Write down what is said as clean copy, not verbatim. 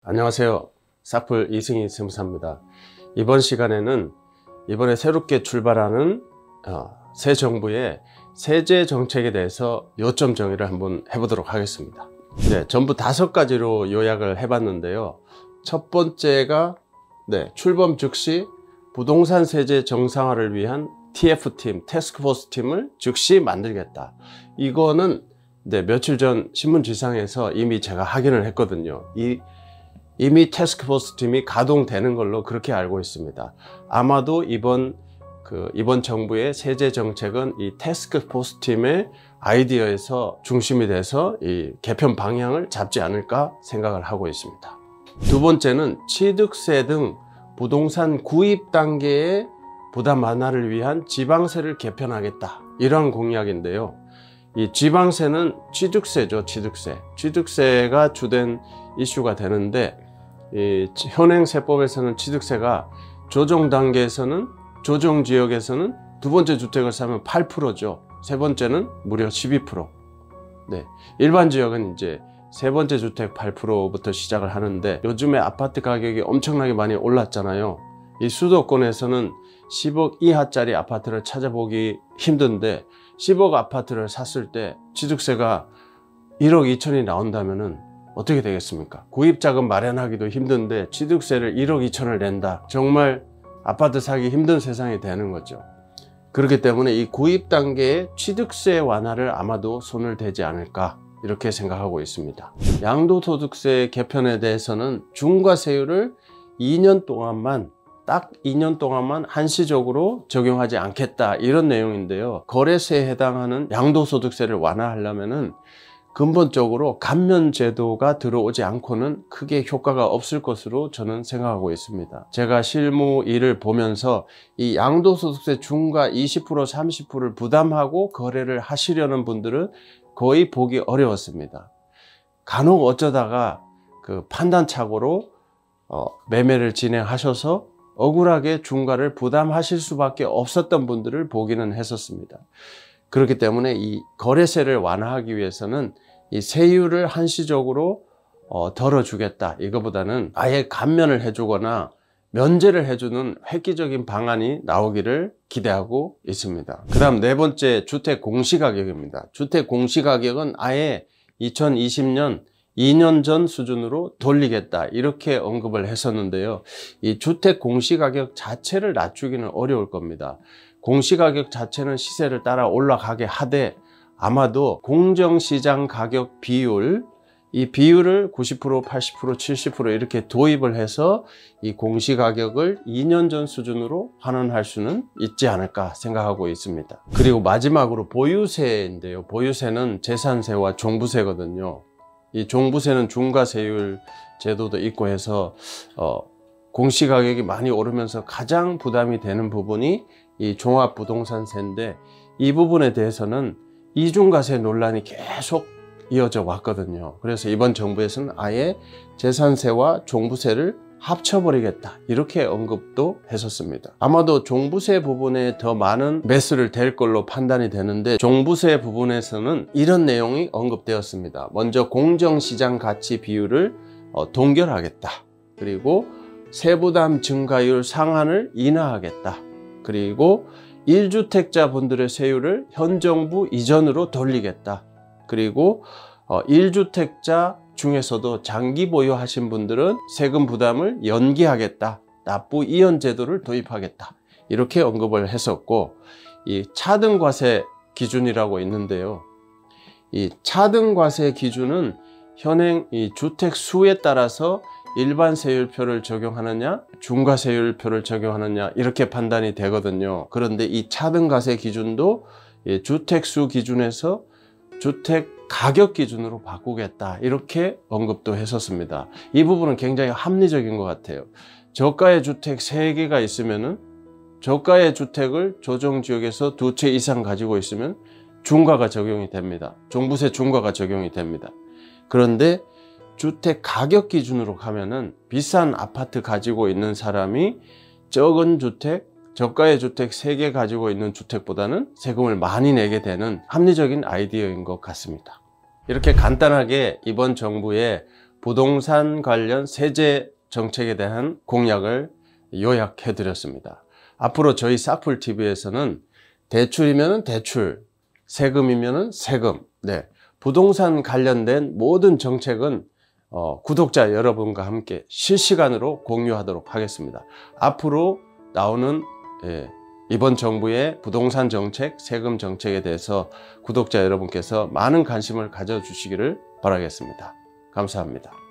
안녕하세요. 사플 이승희 세무사입니다. 이번 시간에는 이번에 새롭게 출발하는 새 정부의 세제 정책에 대해서 요점 정의를 한번 해보도록 하겠습니다. 네, 전부 5가지로 요약을 해봤는데요. 첫 번째가 출범 즉시 부동산 세제 정상화를 위한 TF팀, 태스크포스 팀을 즉시 만들겠다. 이거는 며칠 전 신문지상에서 이미 제가 확인을 했거든요. 이미 태스크포스 팀이 가동되는 걸로 그렇게 알고 있습니다. 아마도 이번 정부의 세제 정책은 이 태스크포스 팀의 아이디어에서 중심이 돼서 이 개편 방향을 잡지 않을까 생각을 하고 있습니다. 두 번째는 취득세 등 부동산 구입 단계의 부담 완화를 위한 지방세를 개편하겠다. 이러한 공약인데요. 이 지방세는 취득세죠. 취득세가 주된 이슈가 되는데, 이 현행세법에서는 취득세가 조정 단계에서는, 조정 지역에서는 두 번째 주택을 사면 8%죠. 세 번째는 무려 12%. 일반 지역은 이제 세 번째 주택 8%부터 시작을 하는데, 요즘에 아파트 가격이 엄청나게 많이 올랐잖아요. 이 수도권에서는 10억 이하짜리 아파트를 찾아보기 힘든데, 10억 아파트를 샀을 때 취득세가 1억 2천이 나온다면은 어떻게 되겠습니까? 구입자금 마련하기도 힘든데 취득세를 1억 2천을 낸다. 정말 아파트 사기 힘든 세상이 되는 거죠. 그렇기 때문에 이 구입 단계의 취득세 완화를 아마도 손을 대지 않을까, 이렇게 생각하고 있습니다. 양도소득세 개편에 대해서는 중과세율을 2년 동안만, 딱 2년 동안만 한시적으로 적용하지 않겠다, 이런 내용인데요. 거래세에 해당하는 양도소득세를 완화하려면은 근본적으로 감면 제도가 들어오지 않고는 크게 효과가 없을 것으로 저는 생각하고 있습니다. 제가 실무 일을 보면서 이 양도소득세 중과 20%, 30%를 부담하고 거래를 하시려는 분들은 거의 보기 어려웠습니다. 간혹 어쩌다가 그 판단착오로 매매를 진행하셔서 억울하게 중과를 부담하실 수밖에 없었던 분들을 보기는 했었습니다. 그렇기 때문에 이 거래세를 완화하기 위해서는 이 세율을 한시적으로 덜어주겠다, 이거보다는 아예 감면을 해주거나 면제를 해주는 획기적인 방안이 나오기를 기대하고 있습니다. 그 다음 네 번째, 주택 공시가격입니다. 주택 공시가격은 아예 2020년 2년 전 수준으로 돌리겠다, 이렇게 언급을 했었는데요. 이 주택 공시가격 자체를 낮추기는 어려울 겁니다. 공시가격 자체는 시세를 따라 올라가게 하되, 아마도 공정시장 가격 비율, 이 비율을 90%, 80%, 70% 이렇게 도입을 해서 이 공시가격을 2년 전 수준으로 환원할 수는 있지 않을까 생각하고 있습니다. 그리고 마지막으로 보유세인데요. 보유세는 재산세와 종부세거든요. 이 종부세는 중과세율 제도도 있고 해서 공시가격이 많이 오르면서 가장 부담이 되는 부분이 이 종합부동산세인데, 이 부분에 대해서는 이중과세 논란이 계속 이어져 왔거든요. 그래서 이번 정부에서는 아예 재산세와 종부세를 합쳐버리겠다, 이렇게 언급도 했었습니다. 아마도 종부세 부분에 더 많은 매수를 될 걸로 판단이 되는데, 종부세 부분에서는 이런 내용이 언급되었습니다. 먼저 공정시장 가치 비율을 동결하겠다. 그리고 세부담 증가율 상한을 인하하겠다. 그리고 1주택자 분들의 세율을 현 정부 이전으로 돌리겠다. 그리고 1주택자 중에서도 장기 보유하신 분들은 세금 부담을 연기하겠다. 납부 이연 제도를 도입하겠다. 이렇게 언급을 했었고, 이 차등과세 기준이라고 있는데요. 이 차등과세 기준은 현행 이 주택 수에 따라서 일반 세율표를 적용하느냐, 중과세율표를 적용하느냐, 이렇게 판단이 되거든요. 그런데 이 차등과세 기준도 주택수 기준에서 주택 가격 기준으로 바꾸겠다, 이렇게 언급도 했었습니다. 이 부분은 굉장히 합리적인 것 같아요. 저가의 주택 3개가 있으면은, 저가의 주택을 조정지역에서 2채 이상 가지고 있으면 중과가 적용이 됩니다. 종부세 중과가 적용이 됩니다. 그런데 주택 가격 기준으로 가면은 비싼 아파트 가지고 있는 사람이 적은 주택, 저가의 주택 3개 가지고 있는 주택보다는 세금을 많이 내게 되는 합리적인 아이디어인 것 같습니다. 이렇게 간단하게 이번 정부의 부동산 관련 세제 정책에 대한 공약을 요약해 드렸습니다. 앞으로 저희 싹풀TV에서는 대출이면 대출, 세금이면 세금, 부동산 관련된 모든 정책은 구독자 여러분과 함께 실시간으로 공유하도록 하겠습니다. 앞으로 나오는 이번 정부의 부동산 정책, 세금 정책에 대해서 구독자 여러분께서 많은 관심을 가져주시기를 바라겠습니다. 감사합니다.